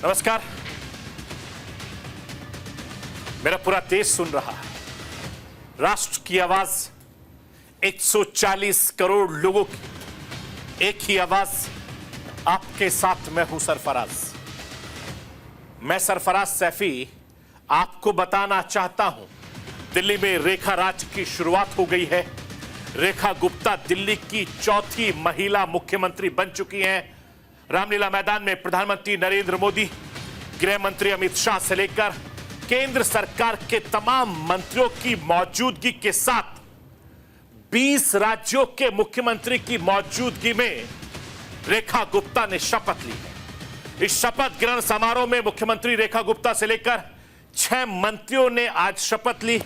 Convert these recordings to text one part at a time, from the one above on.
नमस्कार। मेरा पूरा देश सुन रहा है। राष्ट्र की आवाज 140 करोड़ लोगों की एक ही आवाज। आपके साथ मैं हूं सरफराज। मैं सरफराज सैफी आपको बताना चाहता हूं, दिल्ली में रेखा राज की शुरुआत हो गई है। रेखा गुप्ता दिल्ली की चौथी महिला मुख्यमंत्री बन चुकी हैं। रामलीला मैदान में प्रधानमंत्री नरेंद्र मोदी, गृह मंत्री अमित शाह से लेकर केंद्र सरकार के तमाम मंत्रियों की मौजूदगी के साथ 20 राज्यों के मुख्यमंत्री की मौजूदगी में रेखा गुप्ता ने शपथ ली है। इस शपथ ग्रहण समारोह में मुख्यमंत्री रेखा गुप्ता से लेकर 6 मंत्रियों ने आज शपथ ली,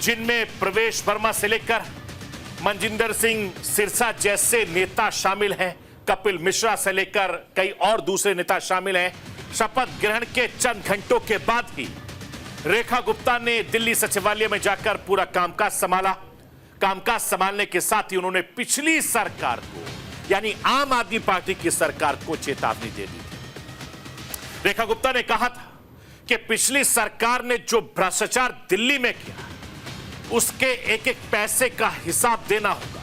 जिनमें प्रवेश वर्मा से लेकर मनजिंदर सिंह सिरसा जैसे नेता शामिल हैं। कपिल मिश्रा से लेकर कई और दूसरे नेता शामिल हैं। शपथ ग्रहण के चंद घंटों के बाद ही रेखा गुप्ता ने दिल्ली सचिवालय में जाकर पूरा कामकाज संभाला। कामकाज संभालने के साथ ही उन्होंने पिछली सरकार को, यानी आम आदमी पार्टी की सरकार को चेतावनी दे दी थी। रेखा गुप्ता ने कहा था कि पिछली सरकार ने जो भ्रष्टाचार दिल्ली में किया, उसके एक एक पैसे का हिसाब देना होगा।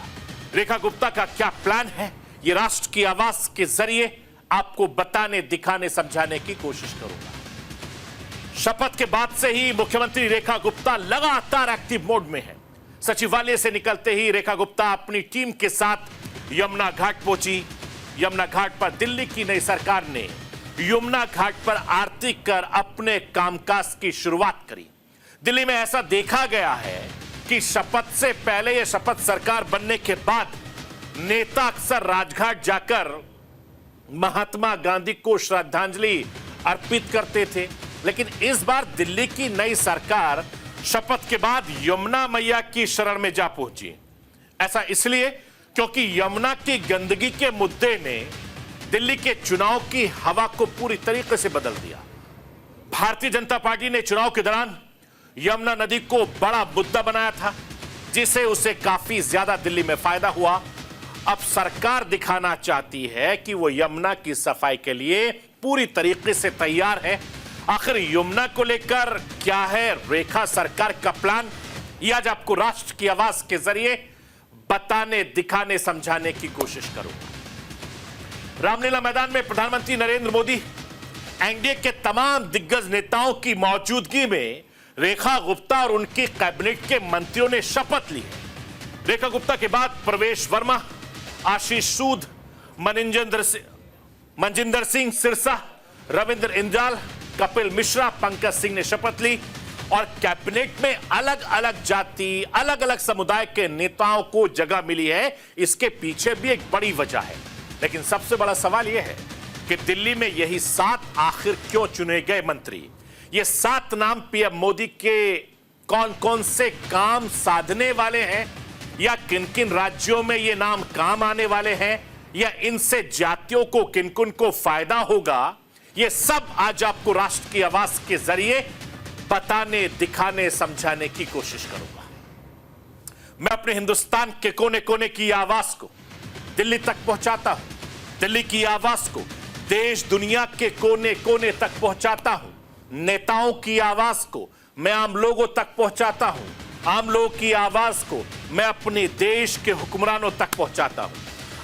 रेखा गुप्ता का क्या प्लान है, ये राष्ट्र की आवाज के जरिए आपको बताने, दिखाने, समझाने की कोशिश करूंगा। शपथ के बाद से ही मुख्यमंत्री रेखा गुप्ता लगातार एक्टिव मोड में है। सचिवालय से निकलते ही रेखा गुप्ता अपनी टीम के साथ यमुना घाट पहुंची। यमुना घाट पर दिल्ली की नई सरकार ने यमुना घाट पर आरती कर अपने कामकाज की शुरुआत करी। दिल्ली में ऐसा देखा गया है कि शपथ से पहले या शपथ सरकार बनने के बाद नेता अक्सर राजघाट जाकर महात्मा गांधी को श्रद्धांजलि अर्पित करते थे, लेकिन इस बार दिल्ली की नई सरकार शपथ के बाद यमुना मैया की शरण में जा पहुंची। ऐसा इसलिए क्योंकि यमुना की गंदगी के मुद्दे ने दिल्ली के चुनाव की हवा को पूरी तरीके से बदल दिया। भारतीय जनता पार्टी ने चुनाव के दौरान यमुना नदी को बड़ा मुद्दा बनाया था, जिससे उसे काफी ज्यादा दिल्ली में फायदा हुआ। अब सरकार दिखाना चाहती है कि वो यमुना की सफाई के लिए पूरी तरीके से तैयार है। आखिर यमुना को लेकर क्या है रेखा सरकार का प्लान, ये आज आपको राष्ट्र की आवाज के जरिए बताने, दिखाने, समझाने की कोशिश करूंगा। रामलीला मैदान में प्रधानमंत्री नरेंद्र मोदी, एनडीए के तमाम दिग्गज नेताओं की मौजूदगी में रेखा गुप्ता और उनकी कैबिनेट के मंत्रियों ने शपथ ली है। रेखा गुप्ता के बाद प्रवेश वर्मा, आशीष सूद, मनजिंदर सिंह सिरसा, रविंद्र इंजाल, कपिल मिश्रा, पंकज सिंह ने शपथ ली और कैबिनेट में अलग अलग जाति, अलग अलग समुदाय के नेताओं को जगह मिली है। इसके पीछे भी एक बड़ी वजह है, लेकिन सबसे बड़ा सवाल यह है कि दिल्ली में यही 7 आखिर क्यों चुने गए मंत्री। ये 7 नाम पीएम मोदी के कौन कौन से काम साधने वाले हैं, या किन किन राज्यों में ये नाम काम आने वाले हैं, या इनसे जातियों को, किन किन को फायदा होगा, ये सब आज आपको राष्ट्र की आवाज के जरिए बताने, दिखाने, समझाने की कोशिश करूंगा। मैं अपने हिंदुस्तान के कोने कोने की आवाज को दिल्ली तक पहुंचाता हूं। दिल्ली की आवाज को देश दुनिया के कोने कोने तक पहुंचाता हूं। नेताओं की आवाज को मैं आम लोगों तक पहुंचाता हूं। आम लोगों की आवाज को मैं अपने देश के हुक्मरानों तक पहुंचाता हूं।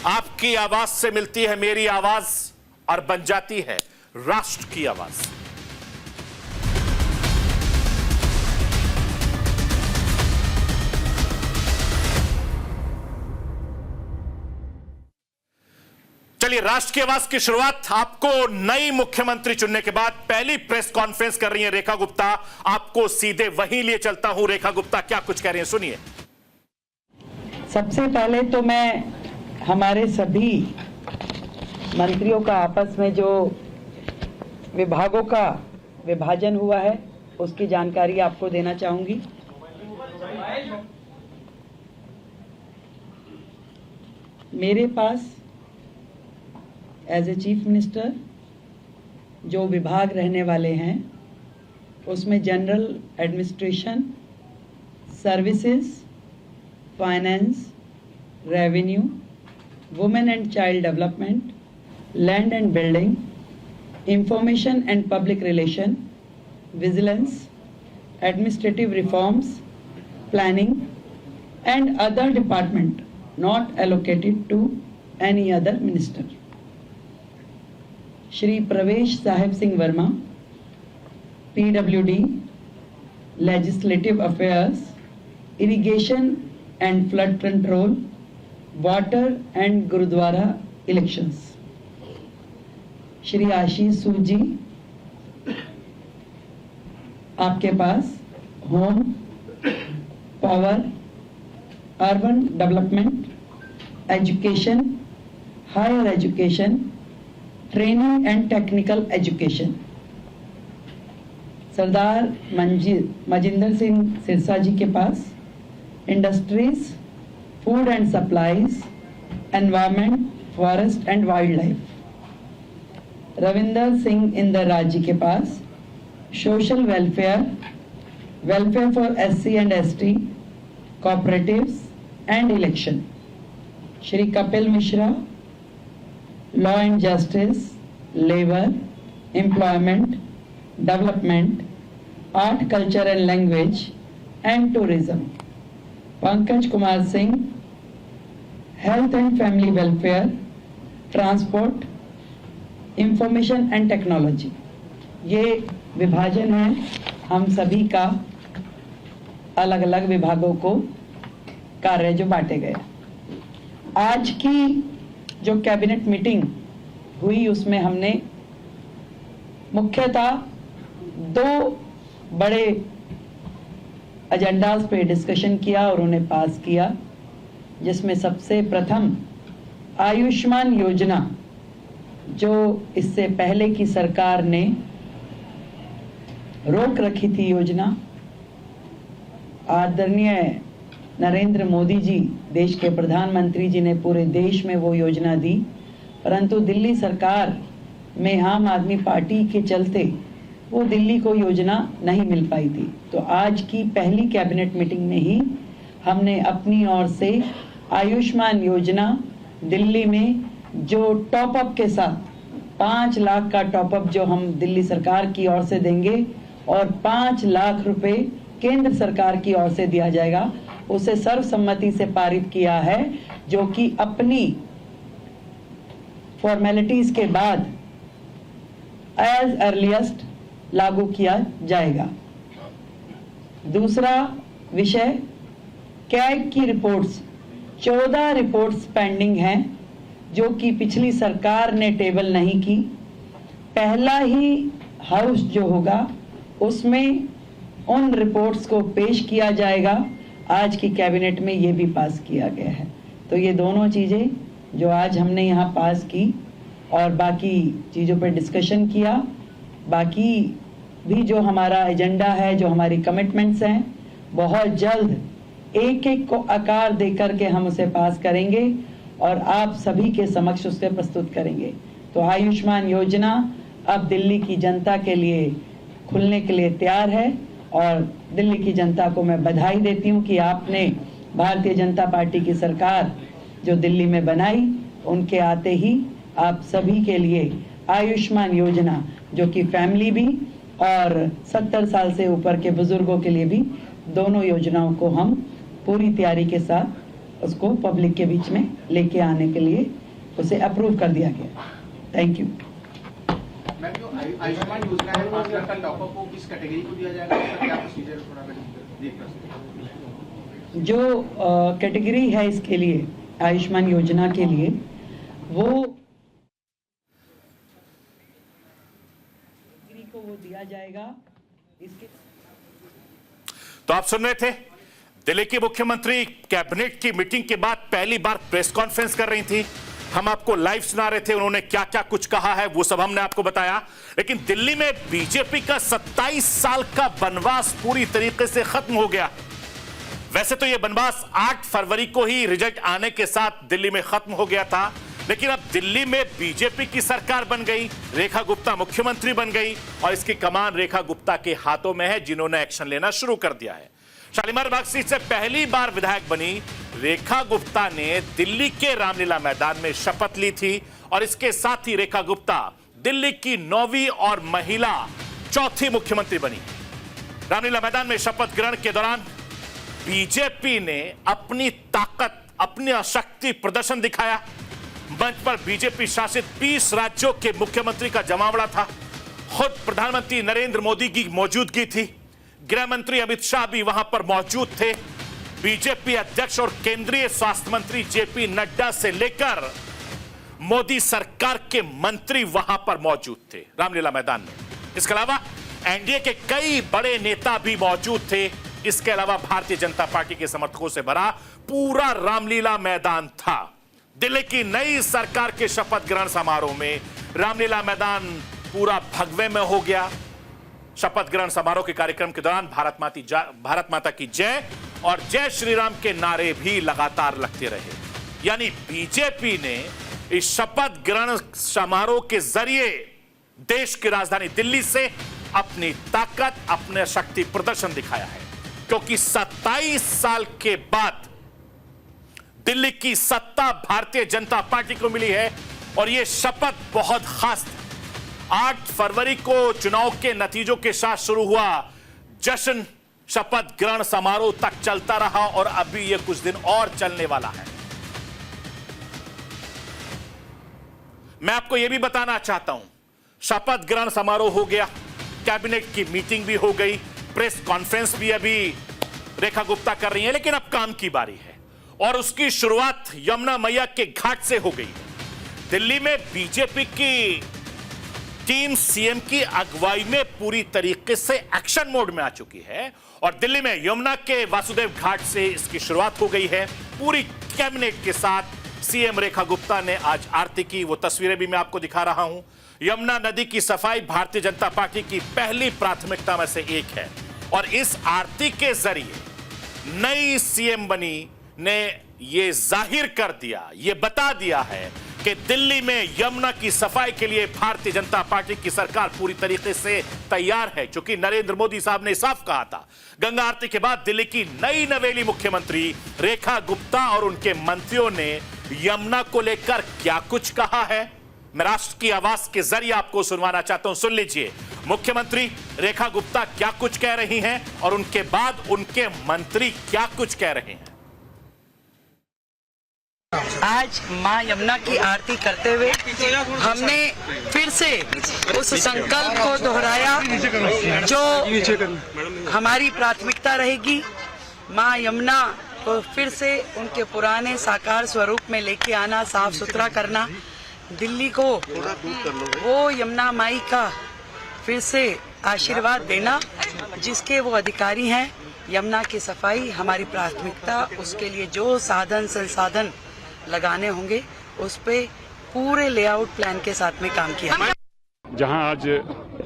आपकी आवाज से मिलती है मेरी आवाज और बन जाती है राष्ट्र की आवाज। चलिए, राष्ट्र की आवाज की शुरुआत आपको नई मुख्यमंत्री चुनने के बाद पहली प्रेस कॉन्फ्रेंस कर रही है रेखा गुप्ता। आपको सीधे वहीं लिए चलता हूं। रेखा गुप्ता क्या कुछ कह रही हैं, सुनिए। सबसे पहले तो मैं हमारे सभी मंत्रियों का आपस में जो विभागों का विभाजन हुआ है उसकी जानकारी आपको देना चाहूंगी। मेरे पास एज ए चीफ मिनिस्टर जो विभाग रहने वाले हैं उसमें general administration, services, finance, revenue, women and child development, land and building, Information and Public Relation, Vigilance, Administrative Reforms, Planning, and other department not allocated to any other minister. Shri Pravesh Sahib Singh Verma, PWD, Legislative Affairs, Irrigation and Flood Control, Water and Gurudwara Elections. Shri Ashish Sood ji, आपके पास home, power, urban development, education, higher education, training and technical education. Sardar Manjinder Singh Sirsa ji के पास industries, food and supplies, environment, forest and wildlife. Ravinder Singh Inder ji के पास social welfare, welfare for SC and ST, cooperatives and election. Shri Kapil Mishra, law and justice, labour, employment, development, art, culture and language and tourism. Pankaj Kumar Singh, health and family welfare, transport, information and technology. ये विभाजन है हम सभी का, अलग अलग विभागों को कार्य जो बांटे गए। आज की जो कैबिनेट मीटिंग हुई उसमें हमने मुख्यतः दो बड़े एजेंडाज पे डिस्कशन किया और उन्हें पास किया, जिसमें सबसे प्रथम आयुष्मान योजना, जो इससे पहले की सरकार ने रोक रखी थी योजना। आदरणीय नरेंद्र मोदी जी, देश के प्रधानमंत्री जी ने पूरे देश में वो योजना दी, परंतु दिल्ली सरकार में आम आदमी पार्टी के चलते वो दिल्ली को योजना नहीं मिल पाई थी। तो आज की पहली कैबिनेट मीटिंग में ही हमने अपनी ओर से आयुष्मान योजना दिल्ली में जो टॉप अप के साथ 5 लाख का टॉप अप जो हम दिल्ली सरकार की ओर से देंगे और 5 लाख रुपए केंद्र सरकार की ओर से दिया जाएगा, उसे सर्वसम्मति से पारित किया है, जो कि अपनी फॉर्मेलिटीज के बाद एज अर्लीस्ट लागू किया जाएगा। दूसरा विषय, कैग की रिपोर्ट्स, 14 रिपोर्ट्स पेंडिंग हैं, जो कि पिछली सरकार ने टेबल नहीं की। पहला ही हाउस जो होगा उसमें उन रिपोर्ट्स को पेश किया जाएगा। आज की कैबिनेट में ये भी पास किया गया है। तो ये दोनों चीज़ें जो आज हमने यहाँ पास की और बाकी चीज़ों पर डिस्कशन किया, बाकी भी जो हमारा एजेंडा है, जो हमारी कमिटमेंट्स हैं, बहुत जल्द एक एक को आकार दे करके हम उसे पास करेंगे और आप सभी के समक्ष उसके प्रस्तुत करेंगे। तो आयुष्मान योजना अब दिल्ली की जनता के लिए खुलने के लिए तैयार है और दिल्ली की जनता को मैं बधाई देती हूँ कि आपने भारतीय जनता पार्टी की सरकार जो दिल्ली में बनाई, उनके आते ही आप सभी के लिए आयुष्मान योजना, जो कि फैमिली भी और 70 साल से ऊपर के बुजुर्गों के लिए भी, दोनों योजनाओं को हम पूरी तैयारी के साथ उसको पब्लिक के बीच में लेके आने के लिए उसे अप्रूव कर दिया गया। Thank you. मैम, जो आयुष्मान योजना है, 5 लाख का टॉप अप, वो किस कैटेगरी को दिया जाएगा, उसका क्या प्रोसीजर थोड़ा देख सकते हैं? जो कैटेगरी है इसके लिए, आयुष्मान योजना के लिए, वो को वो दिया जाएगा। इसके तो आप सुन रहे थे, दिल्ली की मुख्यमंत्री कैबिनेट की मीटिंग के बाद पहली बार प्रेस कॉन्फ्रेंस कर रही थी। हम आपको लाइव सुना रहे थे, उन्होंने क्या क्या कुछ कहा है वो सब हमने आपको बताया। लेकिन दिल्ली में बीजेपी का 27 साल का बनवास पूरी तरीके से खत्म हो गया। वैसे तो यह बनवास 8 फरवरी को ही रिजल्ट आने के साथ दिल्ली में खत्म हो गया था, लेकिन अब दिल्ली में बीजेपी की सरकार बन गई, रेखा गुप्ता मुख्यमंत्री बन गई और इसकी कमान रेखा गुप्ता के हाथों में है, जिन्होंने एक्शन लेना शुरू कर दिया है। शालीमार बाग सीट से पहली बार विधायक बनी रेखा गुप्ता ने दिल्ली के रामलीला मैदान में शपथ ली थी और इसके साथ ही रेखा गुप्ता दिल्ली की 9वीं और महिला 4थी मुख्यमंत्री बनी। रामलीला मैदान में शपथ ग्रहण के दौरान बीजेपी ने अपनी ताकत, अपनी शक्ति प्रदर्शन दिखाया। मंच पर बीजेपी शासित 20 राज्यों के मुख्यमंत्री का जमावड़ा था। खुद प्रधानमंत्री नरेंद्र मोदी की मौजूदगी थी। गृह मंत्री अमित शाह भी वहां पर मौजूद थे। बीजेपी अध्यक्ष और केंद्रीय स्वास्थ्य मंत्री जेपी नड्डा से लेकर मोदी सरकार के मंत्री वहां पर मौजूद थे रामलीला मैदान में। इसके अलावा एनडीए के कई बड़े नेता भी मौजूद थे। इसके अलावा भारतीय जनता पार्टी के समर्थकों से भरा पूरा रामलीला मैदान था। दिल्ली की नई सरकार के शपथ ग्रहण समारोह में रामलीला मैदान पूरा भगवे में हो गया। शपथ ग्रहण समारोह के कार्यक्रम के दौरान भारत माता की जय और जय श्री राम के नारे भी लगातार लगते रहे। यानी बीजेपी ने इस शपथ ग्रहण समारोह के जरिए देश की राजधानी दिल्ली से अपनी ताकत, अपने शक्ति प्रदर्शन दिखाया है, क्योंकि 27 साल के बाद दिल्ली की सत्ता भारतीय जनता पार्टी को मिली है और यह शपथ बहुत खास है। 8 फरवरी को चुनाव के नतीजों के साथ शुरू हुआ जश्न शपथ ग्रहण समारोह तक चलता रहा और अभी यह कुछ दिन और चलने वाला है। मैं आपको यह भी बताना चाहता हूं, शपथ ग्रहण समारोह हो गया, कैबिनेट की मीटिंग भी हो गई, प्रेस कॉन्फ्रेंस भी अभी रेखा गुप्ता कर रही है, लेकिन अब काम की बारी है और उसकी शुरुआत यमुना मैया के घाट से हो गई। दिल्ली में बीजेपी की टीम सीएम की अगुवाई में पूरी तरीके से एक्शन मोड में आ चुकी है और दिल्ली में यमुना के वासुदेव घाट से इसकी शुरुआत हो गई है। पूरी कैबिनेट के साथ सीएम रेखा गुप्ता ने आज आरती की, वो तस्वीरें भी मैं आपको दिखा रहा हूं। यमुना नदी की सफाई भारतीय जनता पार्टी की पहली प्राथमिकता में से एक है और इस आरती के जरिए नई सीएम बनी ने यह जाहिर कर दिया, यह बता दिया है कि दिल्ली में यमुना की सफाई के लिए भारतीय जनता पार्टी की सरकार पूरी तरीके से तैयार है। क्योंकि नरेंद्र मोदी साहब ने साफ कहा था, गंगा आरती के बाद दिल्ली की नई नवेली मुख्यमंत्री रेखा गुप्ता और उनके मंत्रियों ने यमुना को लेकर क्या कुछ कहा है, मैं राष्ट्र की आवाज के जरिए आपको सुनवाना चाहता हूं। सुन लीजिए, मुख्यमंत्री रेखा गुप्ता क्या कुछ कह रही हैं और उनके बाद उनके मंत्री क्या कुछ कह रहे हैं। आज मां यमुना की आरती करते हुए हमने फिर से उस संकल्प को दोहराया जो हमारी प्राथमिकता रहेगी। मां यमुना को फिर से उनके पुराने साकार स्वरूप में लेके आना, साफ सुथरा करना, दिल्ली को वो यमुना माई का फिर से आशीर्वाद देना जिसके वो अधिकारी हैं। यमुना की सफाई हमारी प्राथमिकता, उसके लिए जो साधन संसाधन लगाने होंगे उस पे पूरे लेआउट प्लान के साथ में काम किया। जहां आज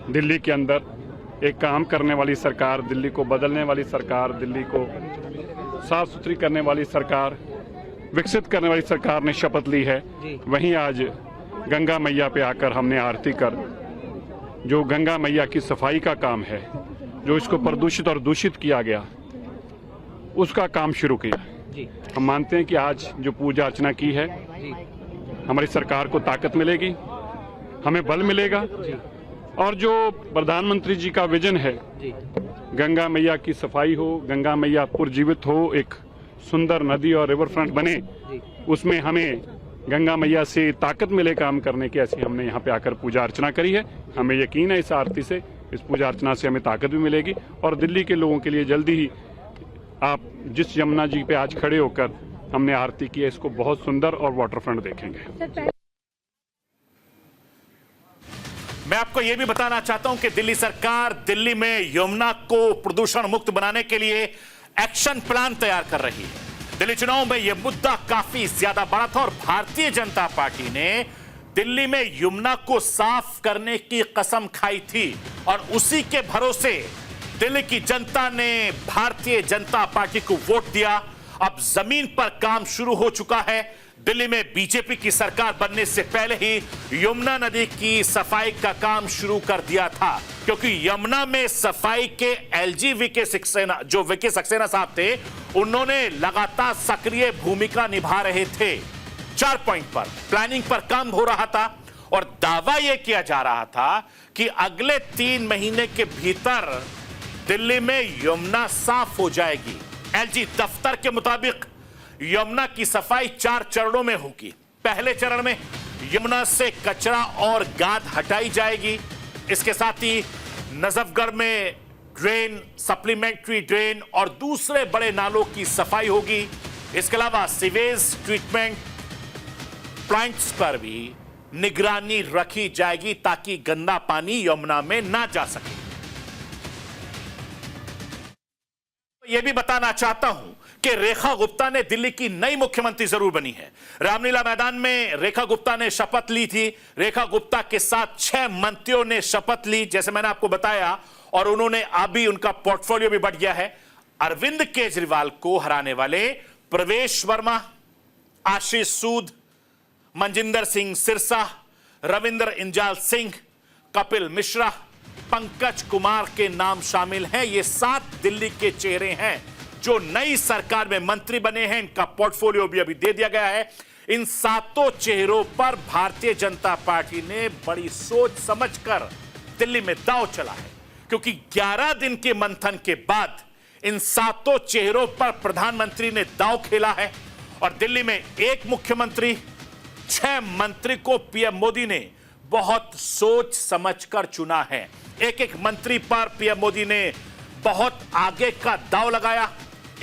दिल्ली के अंदर एक काम करने वाली सरकार, दिल्ली को बदलने वाली सरकार, दिल्ली को साफ सुथरी करने वाली सरकार, विकसित करने वाली सरकार ने शपथ ली है, वहीं आज गंगा मैया पे आकर हमने आरती कर जो गंगा मैया की सफाई का काम है, जो इसको प्रदूषित और दूषित किया गया, उसका काम शुरू किया। हम मानते हैं कि आज जो पूजा अर्चना की है, हमारी सरकार को ताकत मिलेगी, हमें बल मिलेगा और जो प्रधानमंत्री जी का विजन है, गंगा मैया की सफाई हो, गंगा मैया पुरजीवित हो, एक सुंदर नदी और रिवर फ्रंट बने, उसमें हमें गंगा मैया से ताकत मिले काम करने की, ऐसी हमने यहाँ पे आकर पूजा अर्चना करी है। हमें यकीन है इस आरती से, इस पूजा अर्चना से हमें ताकत भी मिलेगी और दिल्ली के लोगों के लिए जल्दी ही आप जिस यमुना जी पे आज खड़े होकर हमने आरती की है, इसको बहुत सुंदर और वाटरफ्रंट देखेंगे। मैं आपको यह भी बताना चाहता हूं कि दिल्ली सरकार दिल्ली में यमुना को प्रदूषण मुक्त बनाने के लिए एक्शन प्लान तैयार कर रही है। दिल्ली चुनाव में यह मुद्दा काफी ज्यादा बड़ा था और भारतीय जनता पार्टी ने दिल्ली में यमुना को साफ करने की कसम खाई थी और उसी के भरोसे दिल्ली की जनता ने भारतीय जनता पार्टी को वोट दिया। अब जमीन पर काम शुरू हो चुका है। दिल्ली में बीजेपी की सरकार बनने से पहले ही यमुना नदी की सफाई का काम शुरू कर दिया था, क्योंकि यमुना में सफाई के एलजी वीके सक्सेना, जो वीके सक्सेना साहब थे, उन्होंने लगातार सक्रिय भूमिका निभा रहे थे। 4 पॉइंट पर प्लानिंग पर काम हो रहा था और दावा यह किया जा रहा था कि अगले 3 महीने के भीतर दिल्ली में यमुना साफ हो जाएगी। एलजी दफ्तर के मुताबिक यमुना की सफाई 4 चरणों में होगी। पहले चरण में यमुना से कचरा और गाद हटाई जाएगी। इसके साथ ही नजफगढ़ में ड्रेन, सप्लीमेंट्री ड्रेन और दूसरे बड़े नालों की सफाई होगी। इसके अलावा सीवेज ट्रीटमेंट प्लांट्स पर भी निगरानी रखी जाएगी ताकि गंदा पानी यमुना में ना जा सके। यह भी बताना चाहता हूं कि रेखा गुप्ता ने दिल्ली की नई मुख्यमंत्री जरूर बनी है। रामलीला मैदान में रेखा गुप्ता ने शपथ ली थी। रेखा गुप्ता के साथ 6 मंत्रियों ने शपथ ली, जैसे मैंने आपको बताया, और उन्होंने अभी उनका पोर्टफोलियो भी बढ़ गया है। अरविंद केजरीवाल को हराने वाले प्रवेश वर्मा, आशीष सूद, मनजिंदर सिंह सिरसा, रविंद्र इंजाल सिंह, कपिल मिश्रा, पंकज कुमार के नाम शामिल हैं। ये 7 दिल्ली के चेहरे हैं जो नई सरकार में मंत्री बने हैं। इनका पोर्टफोलियो भी अभी दे दिया गया है। इन 7 चेहरों पर भारतीय जनता पार्टी ने बड़ी सोच समझकर दिल्ली में दांव चला है, क्योंकि 11 दिन के मंथन के बाद इन 7 चेहरों पर प्रधानमंत्री ने दांव खेला है और दिल्ली में एक मुख्यमंत्री, 6 मंत्री को पीएम मोदी ने बहुत सोच समझकर चुना है। एक एक मंत्री पर पीएम मोदी ने बहुत आगे का दांव लगाया।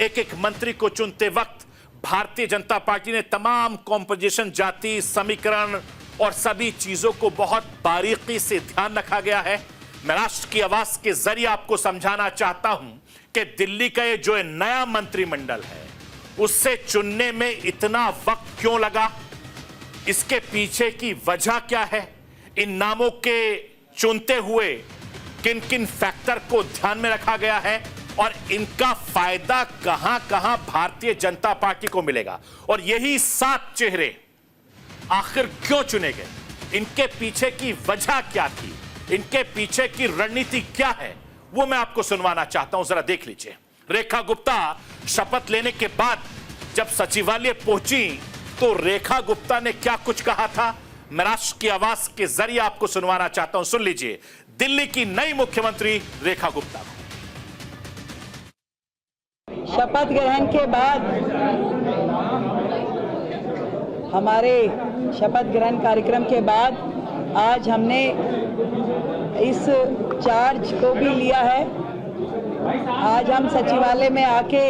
एक एक मंत्री को चुनते वक्त भारतीय जनता पार्टी ने तमाम कॉम्पोजिशन, जाति, समीकरण और सभी चीजों को बहुत बारीकी से ध्यान रखा गया है। मैं राष्ट्र की आवाज के जरिए आपको समझाना चाहता हूं कि दिल्ली का ये जो नया मंत्रिमंडल है उससे चुनने में इतना वक्त क्यों लगा, इसके पीछे की वजह क्या है, इन नामों के चुनते हुए किन किन फैक्टर को ध्यान में रखा गया है और इनका फायदा कहां कहां भारतीय जनता पार्टी को मिलेगा, और यही 7 चेहरे आखिर क्यों चुने गए, इनके पीछे की वजह क्या थी, इनके पीछे की रणनीति क्या है, वो मैं आपको सुनवाना चाहता हूं। जरा देख लीजिए। रेखा गुप्ता शपथ लेने के बाद जब सचिवालय पहुंची तो रेखा गुप्ता ने क्या कुछ कहा था, मैं राष्ट्र की आवाज के जरिए आपको सुनवाना चाहता हूं। सुन लीजिए दिल्ली की नई मुख्यमंत्री रेखा गुप्ता। शपथ ग्रहण के बाद हमारे शपथ ग्रहण कार्यक्रम के बाद आज हमने इस चार्ज को भी लिया है। आज हम सचिवालय में आके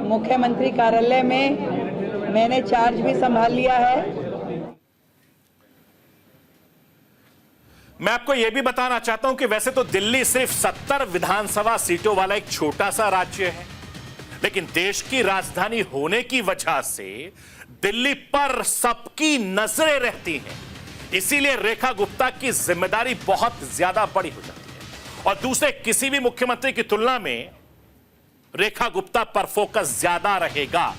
मुख्यमंत्री कार्यालय में मैंने चार्ज भी संभाल लिया है। मैं आपको यह भी बताना चाहता हूं कि वैसे तो दिल्ली सिर्फ 70 विधानसभा सीटों वाला एक छोटा सा राज्य है, लेकिन देश की राजधानी होने की वजह से दिल्ली पर सबकी नजरें रहती हैं। इसीलिए रेखा गुप्ता की जिम्मेदारी बहुत ज्यादा बड़ी हो जाती है और दूसरे किसी भी मुख्यमंत्री की तुलना में रेखा गुप्ता पर फोकस ज्यादा रहेगा।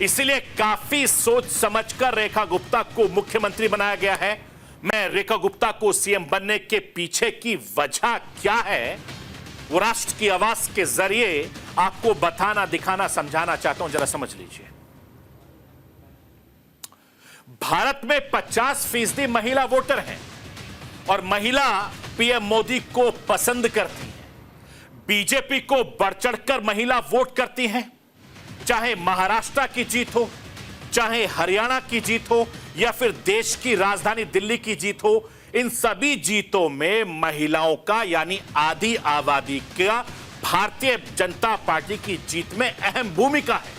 इसीलिए काफी सोच समझकर रेखा गुप्ता को मुख्यमंत्री बनाया गया है। मैं रेखा गुप्ता को सीएम बनने के पीछे की वजह क्या है वो राष्ट्र की आवाज के जरिए आपको बताना, दिखाना, समझाना चाहता हूं। जरा समझ लीजिए। भारत में 50% महिला वोटर हैं और महिला पीएम मोदी को पसंद करती हैं। बीजेपी को बढ़ चढ़कर महिला वोट करती हैं, चाहे महाराष्ट्र की जीत हो, चाहे हरियाणा की जीत हो या फिर देश की राजधानी दिल्ली की जीत हो। इन सभी जीतों में महिलाओं का यानी आधी आबादी का भारतीय जनता पार्टी की जीत में अहम भूमिका है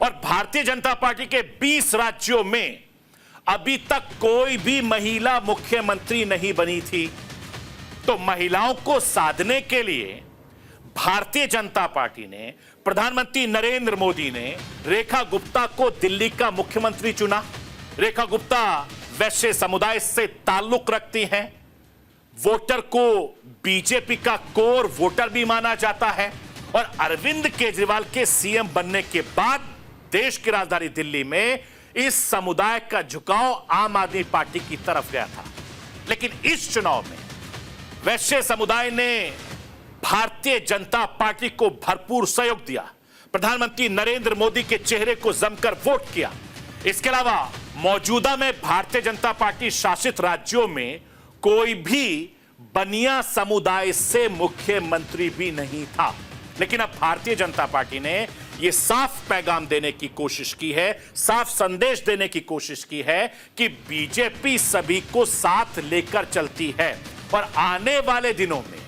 और भारतीय जनता पार्टी के 20 राज्यों में अभी तक कोई भी महिला मुख्यमंत्री नहीं बनी थी। तो महिलाओं को साधने के लिए भारतीय जनता पार्टी ने, प्रधानमंत्री नरेंद्र मोदी ने रेखा गुप्ता को दिल्ली का मुख्यमंत्री चुना। रेखा गुप्ता वैश्य समुदाय से ताल्लुक रखती हैं, वोटर को बीजेपी का कोर वोटर भी माना जाता है और अरविंद केजरीवाल के सीएम बनने के बाद देश की राजधानी दिल्ली में इस समुदाय का झुकाव आम आदमी पार्टी की तरफ गया था। लेकिन इस चुनाव में वैश्य समुदाय ने भारतीय जनता पार्टी को भरपूर सहयोग दिया, प्रधानमंत्री नरेंद्र मोदी के चेहरे को जमकर वोट किया। इसके अलावा मौजूदा में भारतीय जनता पार्टी शासित राज्यों में कोई भी बनिया समुदाय से मुख्यमंत्री भी नहीं था। लेकिन अब भारतीय जनता पार्टी ने यह साफ पैगाम देने की कोशिश की है, साफ संदेश देने की कोशिश की है कि बीजेपी सभी को साथ लेकर चलती है। और आने वाले दिनों में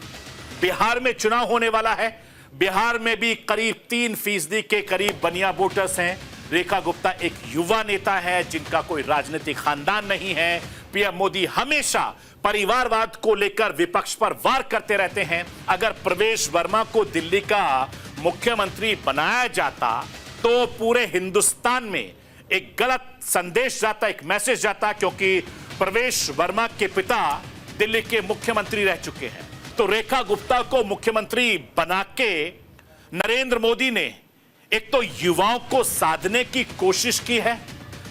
बिहार में चुनाव होने वाला है। बिहार में भी करीब 3% के करीब बनिया वोटर्स हैं। रेखा गुप्ता एक युवा नेता है जिनका कोई राजनीतिक खानदान नहीं है। पीएम मोदी हमेशा परिवारवाद को लेकर विपक्ष पर वार करते रहते हैं। अगर प्रवेश वर्मा को दिल्ली का मुख्यमंत्री बनाया जाता तो पूरे हिंदुस्तान में एक गलत संदेश जाता, एक मैसेज जाता, क्योंकि प्रवेश वर्मा के पिता दिल्ली के मुख्यमंत्री रह चुके हैं। तो रेखा गुप्ता को मुख्यमंत्री बना के नरेंद्र मोदी ने एक तो युवाओं को साधने की कोशिश की है,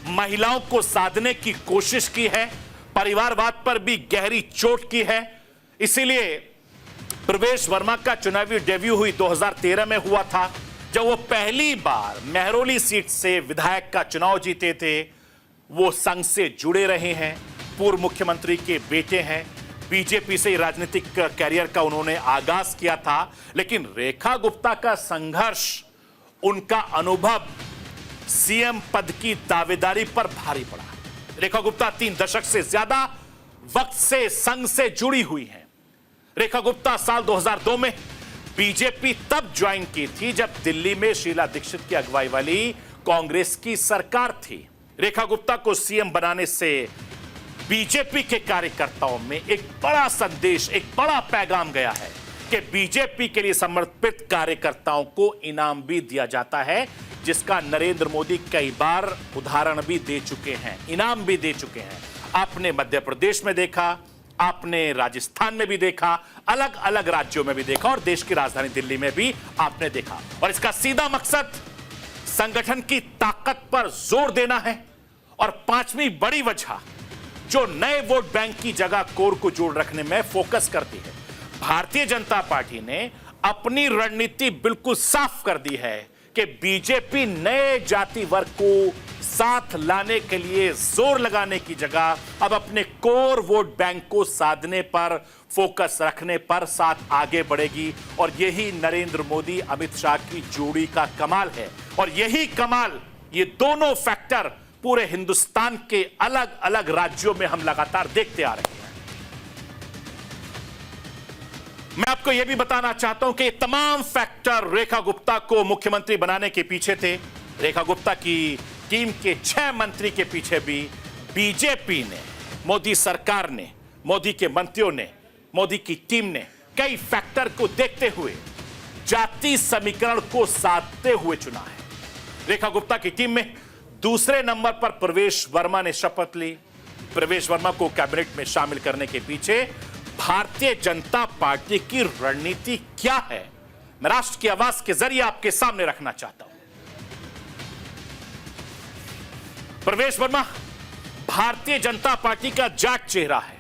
महिलाओं को साधने की कोशिश की है, परिवारवाद पर भी गहरी चोट की है। इसीलिए प्रवेश वर्मा का चुनावी डेब्यू हुई 2013 में हुआ था, जब वो पहली बार महरौली सीट से विधायक का चुनाव जीते थे। वो संघ से जुड़े रहे हैं, पूर्व मुख्यमंत्री के बेटे हैं, बीजेपी से राजनीतिक कैरियर का उन्होंने आगाज किया था। लेकिन रेखा गुप्ता का संघर्ष, उनका अनुभव सीएम पद की दावेदारी पर भारी पड़ा। रेखा गुप्ता 3 दशक से ज्यादा वक्त से संघ से जुड़ी हुई हैं। रेखा गुप्ता साल 2002 में बीजेपी तब ज्वाइन की थी जब दिल्ली में शीला दीक्षित की अगुवाई वाली कांग्रेस की सरकार थी। रेखा गुप्ता को सीएम बनाने से बीजेपी के कार्यकर्ताओं में एक बड़ा संदेश, एक बड़ा पैगाम गया है कि बीजेपी के लिए समर्पित कार्यकर्ताओं को इनाम भी दिया जाता है, जिसका नरेंद्र मोदी कई बार उदाहरण भी दे चुके हैं, इनाम भी दे चुके हैं। आपने मध्य प्रदेश में देखा, आपने राजस्थान में भी देखा, अलग अलग राज्यों में भी देखा और देश की राजधानी दिल्ली में भी आपने देखा। और इसका सीधा मकसद संगठन की ताकत पर जोर देना है। और 5वीं बड़ी वजह जो नए वोट बैंक की जगह कोर को जोड़ रखने में फोकस करती है। भारतीय जनता पार्टी ने अपनी रणनीति बिल्कुल साफ कर दी है कि बीजेपी नए जाति वर्ग को साथ लाने के लिए जोर लगाने की जगह अब अपने कोर वोट बैंक को साधने पर, फोकस रखने पर साथ आगे बढ़ेगी। और यही नरेंद्र मोदी अमित शाह की जोड़ी का कमाल है। और यही कमाल, ये दोनों फैक्टर पूरे हिंदुस्तान के अलग अलग राज्यों में हम लगातार देखते आ रहे हैं। मैं आपको यह भी बताना चाहता हूं कि ये तमाम फैक्टर रेखा गुप्ता को मुख्यमंत्री बनाने के पीछे थे। रेखा गुप्ता की टीम के 6 मंत्री के पीछे भी बीजेपी ने, मोदी सरकार ने, मोदी के मंत्रियों ने, मोदी की टीम ने कई फैक्टर को देखते हुए जाति समीकरण को साधते हुए चुना है। रेखा गुप्ता की टीम में दूसरे नंबर पर प्रवेश वर्मा ने शपथ ली। प्रवेश वर्मा को कैबिनेट में शामिल करने के पीछे भारतीय जनता पार्टी की रणनीति क्या है, मैं राष्ट्र की आवाज के जरिए आपके सामने रखना चाहता हूं। प्रवेश वर्मा भारतीय जनता पार्टी का जाट चेहरा है,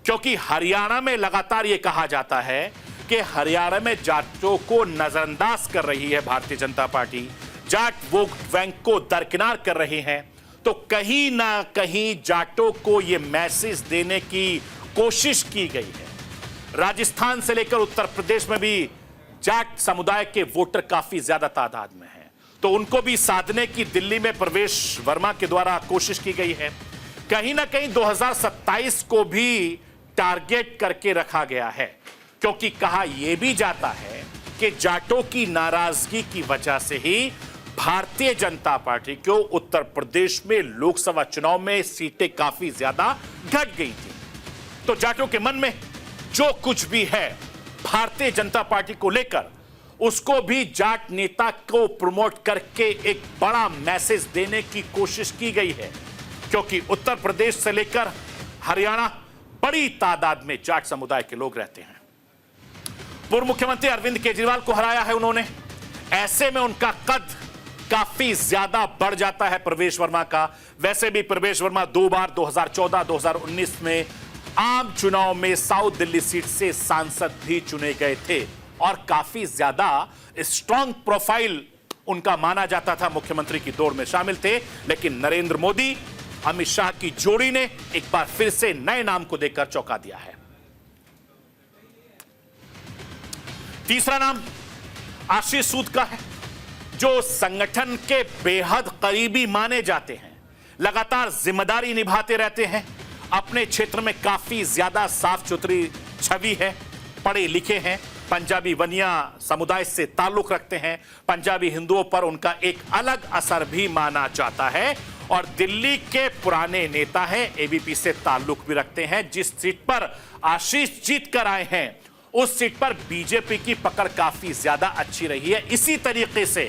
क्योंकि हरियाणा में लगातार यह कहा जाता है कि हरियाणा में जाटों को नजरअंदाज कर रही है Bharatiya Janata party, Jat vote bank को दरकिनार कर रहे हैं। तो कहीं ना कहीं जाटों को यह मैसेज देने की कोशिश की गई है। राजस्थान से लेकर उत्तर प्रदेश में भी जाट समुदाय के वोटर काफी ज्यादा तादाद में हैं, तो उनको भी साधने की दिल्ली में प्रवेश वर्मा के द्वारा कोशिश की गई है। कहीं ना कहीं 2027 को भी टारगेट करके रखा गया है, क्योंकि कहा यह भी जाता है कि जाटों की नाराजगी की वजह से ही भारतीय जनता पार्टी को उत्तर प्रदेश में लोकसभा चुनाव में सीटें काफी ज्यादा घट गई थी। तो जाटों के मन में जो कुछ भी है भारतीय जनता पार्टी को लेकर, उसको भी जाट नेता को प्रमोट करके एक बड़ा मैसेज देने की कोशिश की गई है, क्योंकि उत्तर प्रदेश से लेकर हरियाणा बड़ी तादाद में जाट समुदाय के लोग रहते हैं। पूर्व मुख्यमंत्री अरविंद केजरीवाल को हराया है उन्होंने, ऐसे में उनका कद काफी ज्यादा बढ़ जाता है प्रवेश वर्मा का। वैसे भी प्रवेश वर्मा 2 बार 2014, 2019 में आम चुनाव में साउथ दिल्ली सीट से सांसद भी चुने गए थे और काफी ज्यादा स्ट्रांग प्रोफाइल उनका माना जाता था, मुख्यमंत्री की दौड़ में शामिल थे। लेकिन नरेंद्र मोदी अमित शाह की जोड़ी ने एक बार फिर से नए नाम को देकर चौंका दिया है। तीसरा नाम आशीष सूद का है, जो संगठन के बेहद करीबी माने जाते हैं, लगातार जिम्मेदारी निभाते रहते हैं, अपने क्षेत्र में काफी ज्यादा साफ सुथरी छवि है, पढ़े लिखे हैं, पंजाबी वनिया समुदाय से ताल्लुक रखते हैं, पंजाबी हिंदुओं पर उनका एक अलग असर भी माना जाता है और दिल्ली के पुराने नेता हैं, एबीपी से ताल्लुक भी रखते हैं। जिस सीट पर आशीष जीत कर आए हैं उस सीट पर बीजेपी की पकड़ काफी ज्यादा अच्छी रही है। इसी तरीके से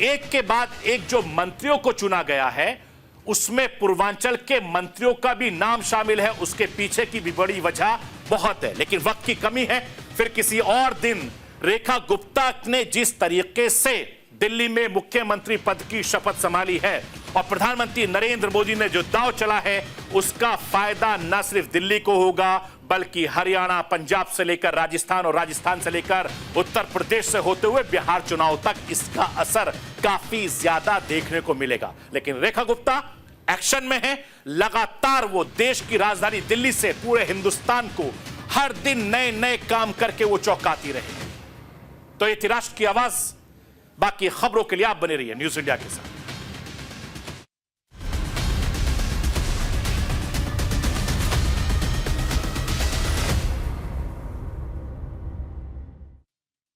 एक के बाद एक जो मंत्रियों को चुना गया है उसमें पूर्वांचल के मंत्रियों का भी नाम शामिल है। उसके पीछे की भी बड़ी वजह बहुत है, लेकिन वक्त की कमी है। फिर किसी और दिन रेखा गुप्ता ने जिस तरीके से दिल्ली में मुख्यमंत्री पद की शपथ संभाली है और प्रधानमंत्री नरेंद्र मोदी ने जो दांव चला है उसका फायदा न सिर्फ दिल्ली को होगा बल्कि हरियाणा, पंजाब से लेकर राजस्थान और राजस्थान से लेकर उत्तर प्रदेश से होते हुए बिहार चुनाव तक इसका असर काफी ज्यादा देखने को मिलेगा। लेकिन रेखा गुप्ता एक्शन में है, लगातार वो देश की राजधानी दिल्ली से पूरे हिंदुस्तान को हर दिन नए नए काम करके वो चौंकाती रहेगी। तो ये थी राष्ट्र की आवाज। बाकी खबरों के लिए आप बने रहिए न्यूज़ इंडिया के साथ।